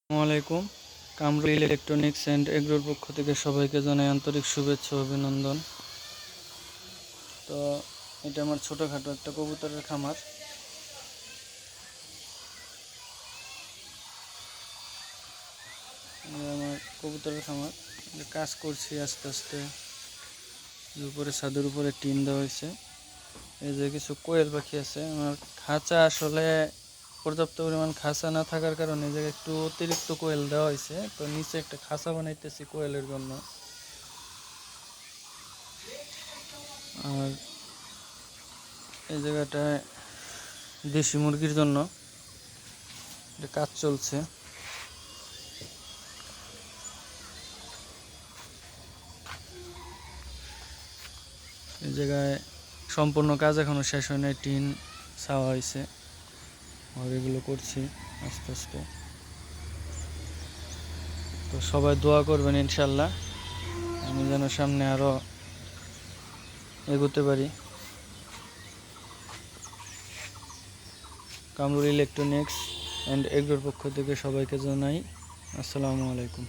আসসালামু আলাইকুম। Kamrul electronics and এগ্রোর পক্ষ থেকে সবাইকে জানাই আন্তরিক শুভেচ্ছা ও অভিনন্দন। তো এটা আমার ছোটোখাটো একটা কবুতরের খামার। আমার কবুতরের খামার কাজ করছি আস্তে আস্তে। উপরে ছাদের উপরে টিন দেওয়া হয়েছে। এই যে কিছু কোয়েল পাখি আছে। আমার খাঁচা আসলে পর্যাপ্ত পরিমাণ খাঁচা না থাকার কারণে এই জায়গায় একটু অতিরিক্ত কোয়েল দেওয়া হয়েছে। তো নিচে একটা খাঁচা বানাইতেছি কোয়েলের জন্য। আর এই জায়গাটায় দেশি মুরগির জন্য কাজ চলছে। এই জায়গায় সম্পূর্ণ কাজ এখনো শেষ হয় নাই, টিন ছাওয়া হয়েছে আর এগুলো করছি আস্তে আস্তে। তো সবাই দোয়া করবেন ইনশাল্লাহ, আমি যেন সামনে আরো এগোতে পারি। কামরুল ইলেকট্রনিক্স অ্যান্ড এগ্রোর পক্ষ থেকে সবাইকে জানাই আসসালামু আলাইকুম।